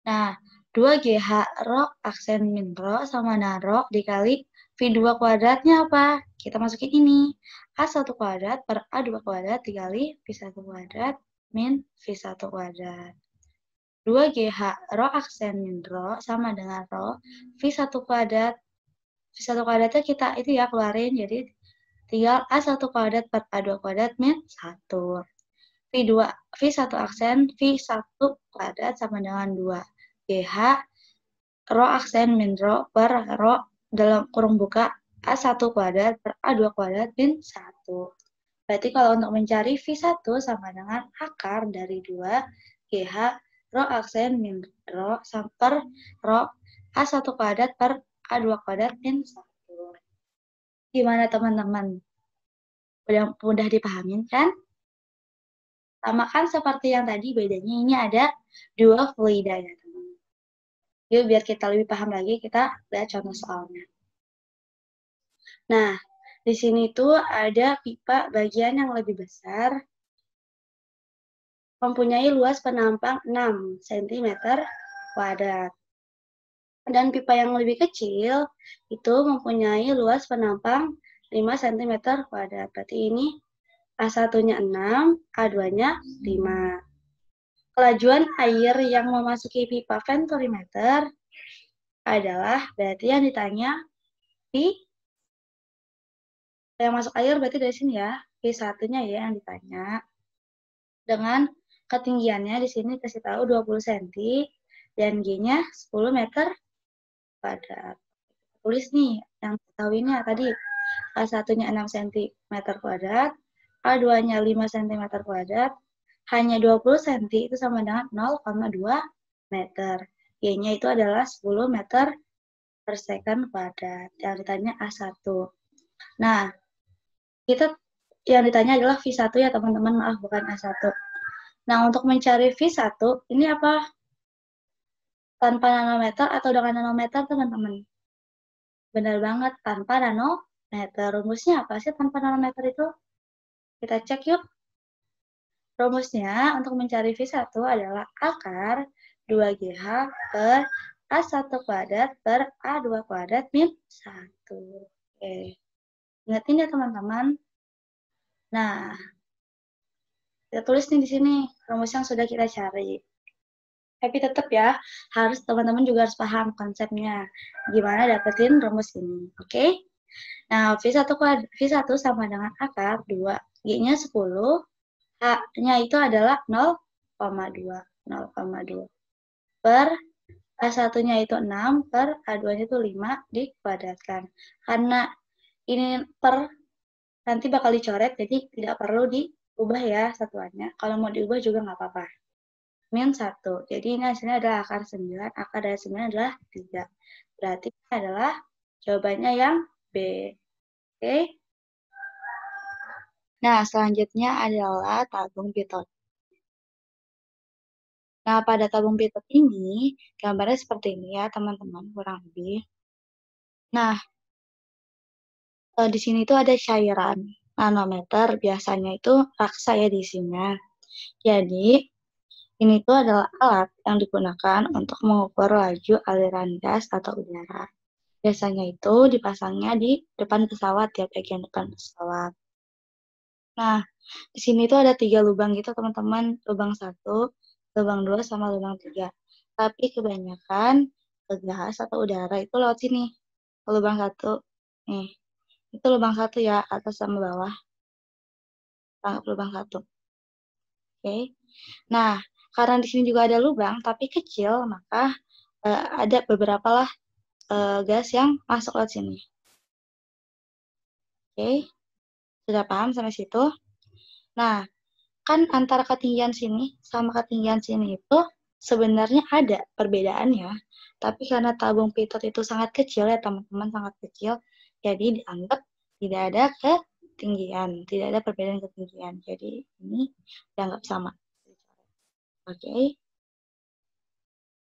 Nah, 2GH rho aksen min rho sama dengan rho dikali V2 kuadratnya apa? Kita masukin ini. A1 kuadrat per A2 kuadrat dikali V1 kuadrat min V1 kuadrat. 2GH rho aksen min rho sama dengan rho V1 kuadrat. V1 kuadratnya kita itu ya keluarin, jadi tinggal A1 kuadrat per A2 kuadrat min 1. V1 aksen V1 kuadrat sama dengan 2. GH rho aksen min rho per rho dalam kurung buka A1 kuadrat per A2 kuadrat min 1. Berarti kalau untuk mencari V1 sama dengan akar dari 2 GH rho aksen min rho per rho A1 kuadrat per A2 kuadrat min 1. Gimana teman-teman? Mudah dipahamin kan? Sama kan seperti yang tadi, bedanya ini ada dua fluida ya teman-teman. Yuk biar kita lebih paham lagi, kita lihat contoh soalnya. Nah, di sini tuh ada pipa bagian yang lebih besar, mempunyai luas penampang 6 cm kuadrat. Dan pipa yang lebih kecil itu mempunyai luas penampang 5 cm kuadrat. Berarti ini A1-nya 6, A2-nya 5. Kelajuan air yang memasuki pipa venturimeter adalah, berarti yang ditanya, yang masuk air berarti dari sini ya, V1-nya ya yang ditanya. Dengan ketinggiannya di sini kasih tahu 20 cm dan G-nya 10 meter kuadrat. Tulis nih yang ketahuinya tadi, A1-nya 6 cm kuadrat, A2-nya 5 cm kuadrat, hanya 20 cm itu sama dengan 0,2 meter. Y-nya itu adalah 10 meter per second kuadrat. Yang ditanya A1. Nah, kita yang ditanya adalah V1 ya teman-teman, maaf bukan A1. Nah, untuk mencari V1, ini apa? Tanpa nanometer atau dengan nanometer teman-teman? Benar banget, tanpa nanometer. Rumusnya apa sih tanpa nanometer itu? Kita cek yuk. Rumusnya untuk mencari V1 adalah akar 2GH per A1 kuadrat per A2 kuadrat min 1. Oke. Ingatin ya teman-teman. Nah, kita tulis nih di sini rumus yang sudah kita cari. Tapi tetap ya, harus teman-teman juga harus paham konsepnya. Gimana dapetin rumus ini, oke? Nah, V1 sama dengan akar 2. G-nya 10, H-nya itu adalah 0,2. 0,2. Per A1-nya itu 6, per A2-nya itu 5 dikuadratkan. Karena ini per, nanti bakal dicoret, jadi tidak perlu diubah ya satuannya. Kalau mau diubah juga nggak apa-apa. Min 1. Jadi ini hasilnya adalah akar 9. Akar dari 9 adalah 3. Berarti ini adalah jawabannya yang B. Oke. Nah, selanjutnya adalah tabung pitot. Nah, pada tabung pitot ini, gambarnya seperti ini ya, teman-teman, kurang lebih. Nah, di sini tuh ada cairan nanometer, biasanya itu raksa ya di isinya. Jadi, ini tuh adalah alat yang digunakan untuk mengukur laju aliran gas atau udara. Biasanya itu dipasangnya di depan pesawat ya, bagian depan pesawat. Nah, di sini tuh ada 3 lubang gitu teman-teman, lubang 1, lubang 2, sama lubang 3. Tapi kebanyakan gas atau udara itu lewat sini, lubang 1. Nih, itu lubang 1 ya, atas sama bawah. Tangkap lubang 1. Oke. Nah, karena di sini juga ada lubang, tapi kecil, maka ada beberapa lah gas yang masuk lewat sini. Oke. Sudah paham sampai situ? Nah, kan antara ketinggian sini sama ketinggian sini itu sebenarnya ada perbedaannya. Tapi karena tabung pitot itu sangat kecil ya teman-teman, sangat kecil, jadi dianggap tidak ada ketinggian, tidak ada perbedaan ketinggian. Jadi ini dianggap sama. Oke.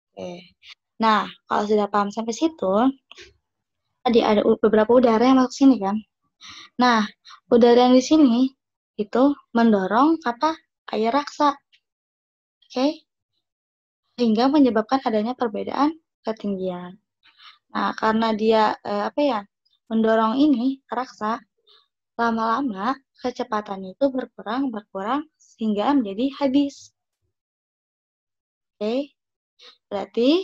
Oke. Nah, kalau sudah paham sampai situ, tadi ada beberapa udara yang masuk sini kan. Nah, udara yang di sini itu mendorong apa? Air raksa. Oke. Sehingga menyebabkan adanya perbedaan ketinggian. Nah, karena dia mendorong ini raksa, lama-lama kecepatannya itu berkurang sehingga menjadi habis. Oke. Berarti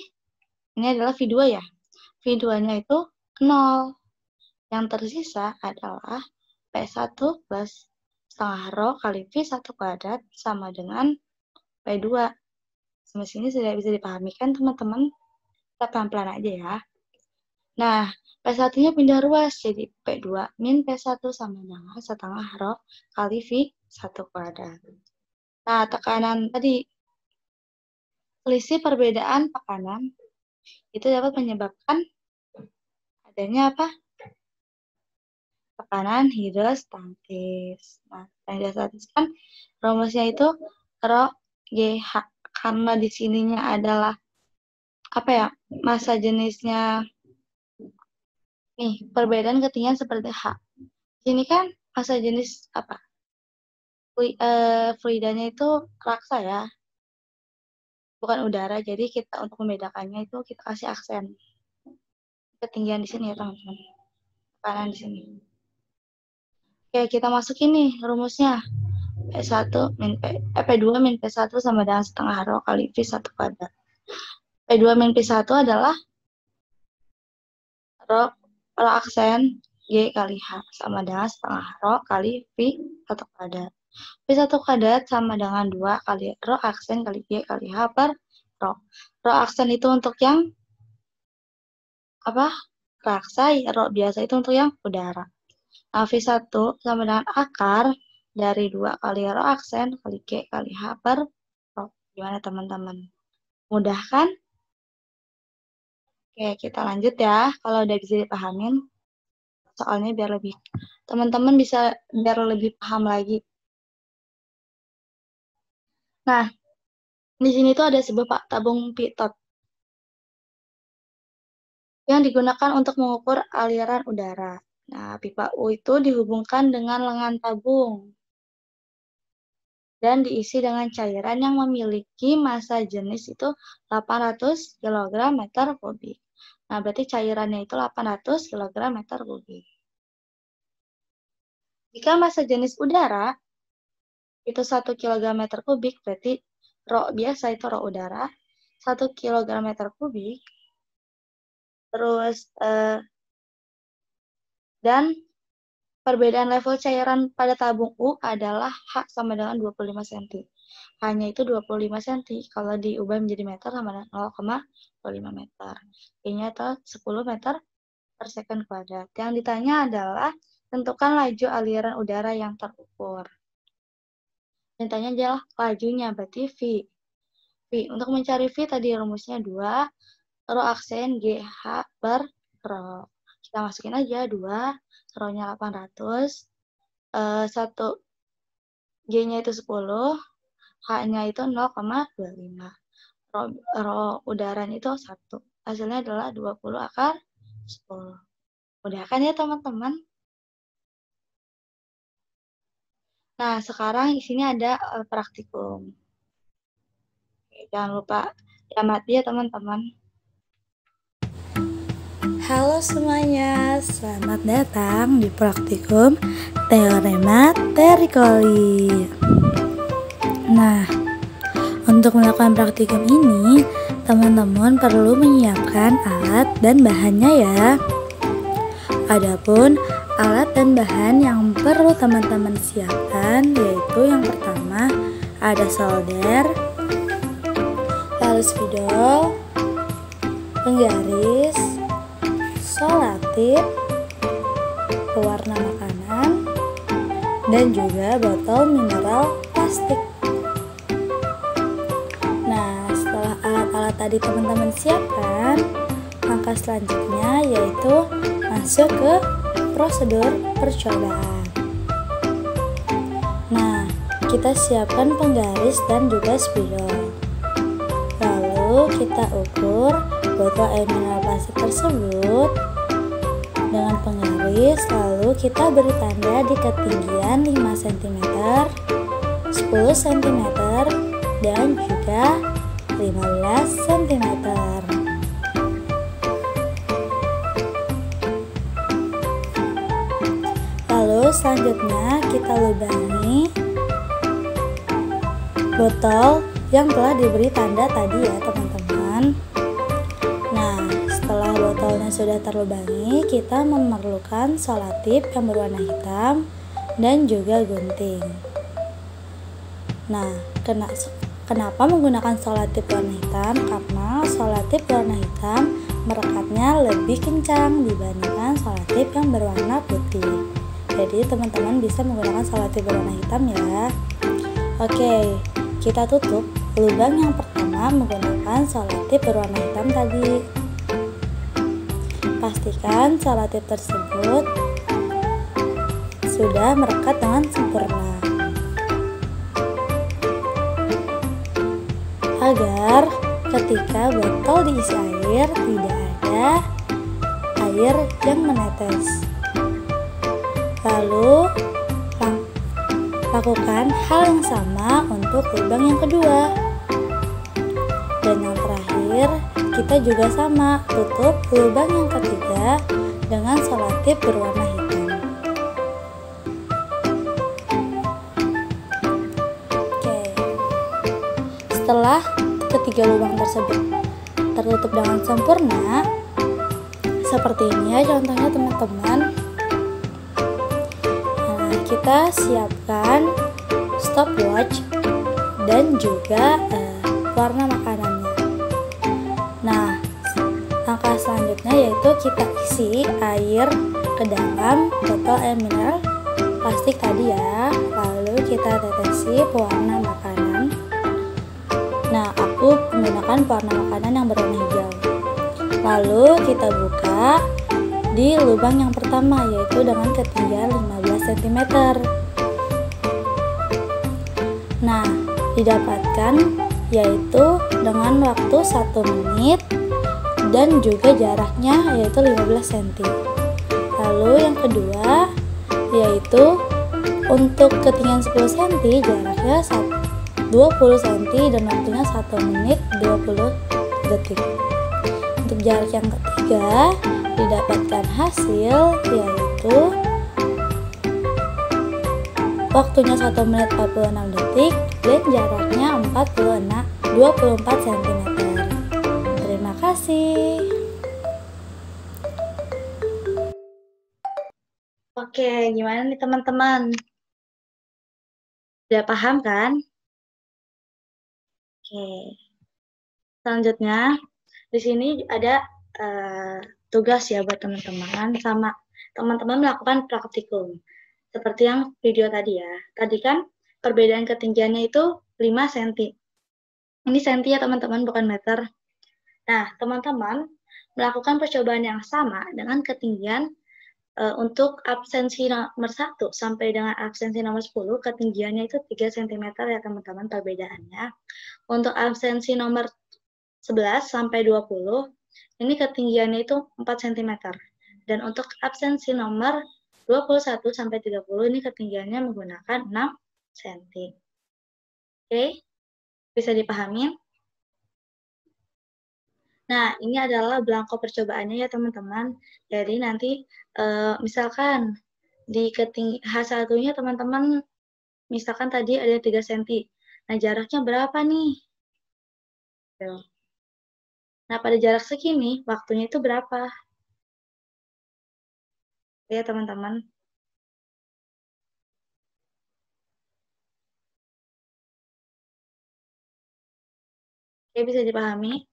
ini adalah V2 ya. V2-nya itu 0. Yang tersisa adalah P1 plus setengah rho kali V1 kuadrat sama dengan P2. Sampai sini sudah bisa dipahami kan teman-teman? Kita pelan-pelan aja ya. Nah, P1-nya pindah ruas jadi P2 min P1 sama dengan setengah rho kali V1 kuadrat. Nah, tekanan tadi selisih perbedaan tekanan itu dapat menyebabkan adanya apa? Tekanan hidrostatis. Nah, hidrostatis kan rumusnya itu Rho GH. Karena di sininya adalah apa ya? Massa jenisnya nih, perbedaan ketinggian seperti H. Ini kan massa jenis apa? Fluidanya itu raksa ya. Bukan udara, jadi kita untuk membedakannya itu kita kasih aksen ketinggian di sini ya teman-teman, tekanan di sini. Oke, kita masukin nih rumusnya. P2 min P1 sama dengan setengah Rho kali V1 kuadrat. P2 min P1 adalah Rho aksen G kali H sama dengan setengah Rho kali V1 kuadrat. V1 kuadrat sama dengan 2 kali Rho aksen kali G kali H per Rho. Rho aksen itu untuk yang apa? Raksa, Rho biasa itu untuk yang udara. Nah, V1 sama dengan akar dari 2 kali Rho aksen kali G kali H per Rho. Gimana teman-teman? Mudah kan? Oke, kita lanjut ya. Kalau udah bisa dipahamin, soalnya biar lebih teman-teman bisa biar lebih paham lagi. Nah, di sini tuh ada sebuah tabung pitot yang digunakan untuk mengukur aliran udara. Nah, pipa U itu dihubungkan dengan lengan tabung dan diisi dengan cairan yang memiliki massa jenis itu 800 kg meter kubik. Nah, berarti cairannya itu 800 kg meter kubik. Jika massa jenis udara itu 1 kg meter kubik, berarti Rho biasa itu Rho udara, 1 kg meter kubik. Terus, dan perbedaan level cairan pada tabung U adalah H sama dengan 25 cm. Hanya itu 25 cm. Kalau diubah menjadi meter sama dengan 0,25 meter. Ini atau 10 meter per second kuadrat. Yang ditanya adalah tentukan laju aliran udara yang terukur. Yang ditanya adalah lajunya, berarti V. Untuk mencari V tadi rumusnya 2 Rho aksen GH per Rho. Kita masukin aja 2, Rho-nya 800, 1 G-nya itu 10, H-nya itu 0,25. Rho udaranya itu 1. Hasilnya adalah 20 akar 10. Mudah kan ya teman-teman? Nah, sekarang di sini ada praktikum. Jangan lupa diamati ya teman-teman. Halo semuanya, selamat datang di praktikum Teorema Terricoli. Nah, untuk melakukan praktikum ini, teman-teman perlu menyiapkan alat dan bahannya ya. Adapun alat dan bahan yang perlu teman-teman siapkan yaitu yang pertama ada solder, lalu spidol, penggaris, solatip, pewarna makanan, dan juga botol mineral plastik. Nah, setelah alat-alat tadi teman-teman siapkan, langkah selanjutnya yaitu masuk ke prosedur percobaan. Nah, kita siapkan penggaris dan juga spidol. Lalu kita ukur botol air mineral plastik tersebut dengan penggaris, lalu kita beri tanda di ketinggian 5 cm, 10 cm, dan juga 15 cm. Lalu selanjutnya kita lubangi botol yang telah diberi tanda tadi ya teman-teman. Nah, setelah botolnya sudah terlubangi, kita memerlukan solatip yang berwarna hitam dan juga gunting. Nah, kenapa menggunakan solatip warna hitam? Karena solatip warna hitam merekatnya lebih kencang dibandingkan solatip yang berwarna putih. Jadi teman-teman bisa menggunakan solatip berwarna hitam ya. Oke, kita tutup lubang yang pertama menggunakan selotip berwarna hitam tadi. Pastikan selotip tersebut sudah merekat dengan sempurna, agar ketika botol diisi air tidak ada air yang menetes. Lalu lakukan hal yang sama untuk lubang yang kedua. Dan yang terakhir, kita juga sama, tutup lubang yang ketiga dengan selotip berwarna hitam. Oke. Setelah ketiga lubang tersebut tertutup dengan sempurna, seperti ini ya contohnya teman-teman. Nah, kita siapkan stopwatch dan juga warna makanannya. Nah, langkah selanjutnya yaitu kita isi air ke dalam botol air mineral plastik tadi ya. Lalu kita tetesi pewarna makanan. Nah, aku menggunakan pewarna makanan yang berwarna hijau. Lalu kita buka di lubang yang pertama yaitu dengan ketinggian 15 cm. Nah, didapatkan yaitu dengan waktu 1 menit dan juga jaraknya yaitu 15 cm. Lalu yang kedua yaitu untuk ketinggian 10 cm jaraknya 20 cm dan waktunya 1 menit 20 detik. Untuk jarak yang ketiga didapatkan hasil yaitu waktunya 1 menit 46 detik dan jaraknya 24 cm. Terima kasih. Oke, gimana nih teman-teman? Udah paham kan? Oke. Selanjutnya, di sini ada tugas ya buat teman-teman sama teman-teman melakukan praktikum. Seperti yang video tadi ya. Tadi kan perbedaan ketinggiannya itu 5 cm. Ini cm ya teman-teman, bukan meter. Nah, teman-teman melakukan percobaan yang sama dengan ketinggian untuk absensi nomor 1 sampai dengan absensi nomor 10, ketinggiannya itu 3 cm ya teman-teman perbedaannya. Untuk absensi nomor 11 sampai 20, ini ketinggiannya itu 4 cm. Dan untuk absensi nomor 21 sampai 30 ini ketinggiannya menggunakan 6 cm. Oke, bisa dipahami? Nah, ini adalah belangko percobaannya ya teman-teman. Jadi nanti misalkan di H1-nya teman-teman misalkan tadi ada 3 cm. Nah, jaraknya berapa nih? Nah, pada jarak segini, waktunya itu berapa? Ya, teman-teman. Oke, bisa dipahami?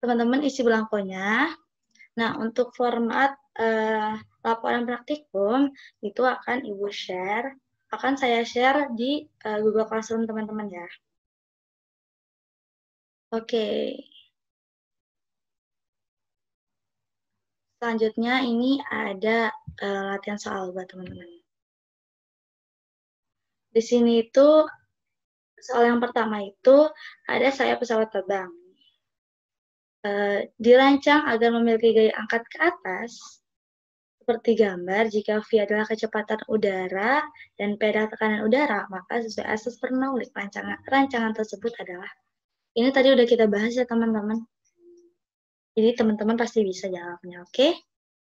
Teman-teman isi belangkonya. Nah, untuk format laporan praktikum, itu akan Ibu share. Akan saya share di Google Classroom teman-teman ya. Oke. Selanjutnya ini ada latihan soal buat teman-teman. Di sini itu soal yang pertama itu ada saya pesawat terbang. Dirancang agar memiliki gaya angkat ke atas seperti gambar. Jika V adalah kecepatan udara dan P adalah tekanan udara, maka sesuai asas Bernoulli rancangan tersebut adalah. Ini tadi udah kita bahas ya teman-teman. Jadi teman-teman pasti bisa jawabnya, oke?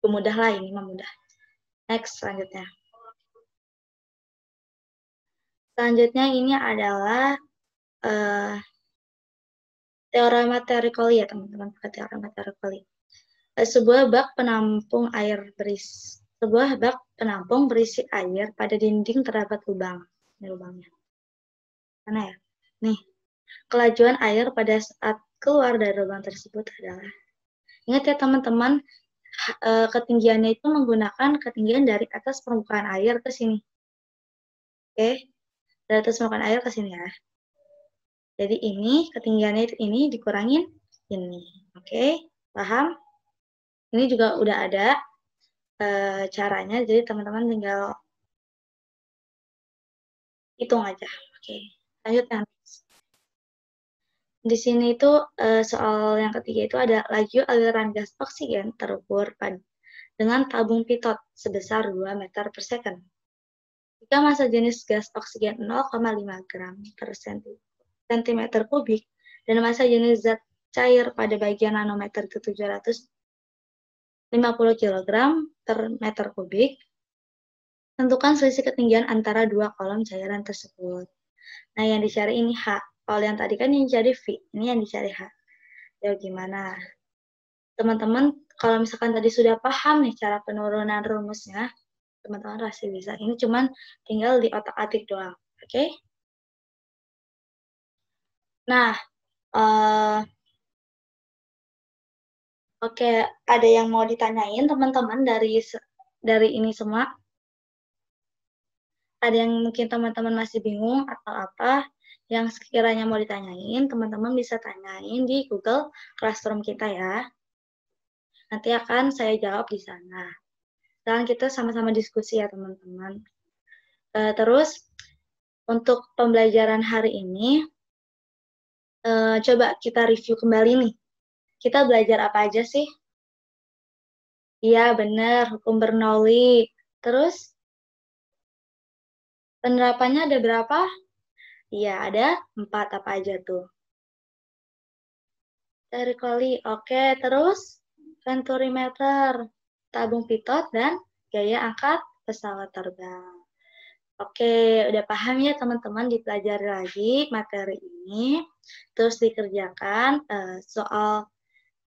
Mudah lah ini, mudah. Next, selanjutnya. Selanjutnya ini adalah teorema Tericoli ya teman-teman, pakai teorema Tericoli. Sebuah bak penampung berisi air pada dinding terdapat lubang. Ini lubangnya. Mana ya? Nih. Kelajuan air pada saat keluar dari lubang tersebut adalah. Ingat ya teman-teman, ketinggiannya itu menggunakan ketinggian dari atas permukaan air ke sini. Oke, 250 air ke sini ya. Jadi ini ketinggiannya itu ini dikurangin ini. Oke, paham? Ini juga udah ada caranya, jadi teman-teman tinggal hitung aja. Oke, lanjut yang di sini itu soal yang ketiga itu ada laju aliran gas oksigen terukur dengan tabung pitot sebesar 2 meter per second. Jika massa jenis gas oksigen 0,5 gram per centimeter kubik dan massa jenis zat cair pada bagian nanometer itu 750 kg per meter kubik, tentukan selisih ketinggian antara dua kolom cairan tersebut. Nah, yang dicari ini H. Kalau yang tadi kan yang dicari V, ini yang dicari H. Ya gimana? Teman-teman, kalau misalkan tadi sudah paham nih cara penurunan rumusnya, teman-teman pasti bisa. Ini cuman tinggal di otak-atik doang, oke? Nah, oke, ada yang mau ditanyain teman-teman dari ini semua? Ada yang mungkin teman-teman masih bingung atau apa yang sekiranya mau ditanyain, teman-teman bisa tanyain di Google Classroom kita ya. Nanti akan saya jawab di sana. Dan kita sama-sama diskusi ya teman-teman. Terus untuk pembelajaran hari ini, coba kita review kembali nih. Kita belajar apa aja sih? Iya benar, hukum Bernoulli. Terus penerapannya ada berapa? Iya ada 4, apa aja tuh? Terikoli, oke. Terus venturimeter, tabung pitot, dan gaya angkat pesawat terbang. Oke, udah paham ya teman-teman, dipelajari lagi materi ini, terus dikerjakan soal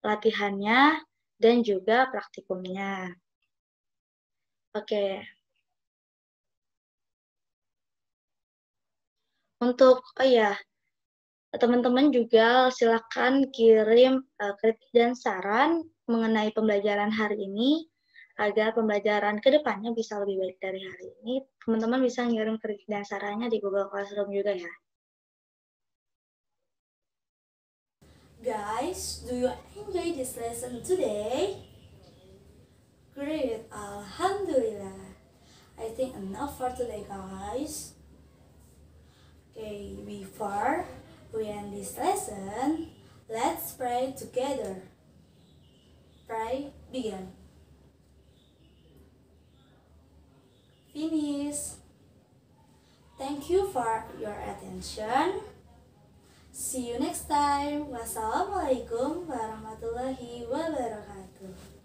latihannya dan juga praktikumnya. Oke. Untuk, teman-teman juga silakan kirim kritik dan saran mengenai pembelajaran hari ini, agar pembelajaran ke depannya bisa lebih baik dari hari ini. Teman-teman bisa ngirim kritik dan sarannya di Google Classroom juga ya. Guys, do you enjoy this lesson today? Great, Alhamdulillah. I think enough for today, guys. Okay, before we end this lesson, let's pray together. Pray, begin. Finish. Thank you for your attention. See you next time. Wassalamualaikum warahmatullahi wabarakatuh.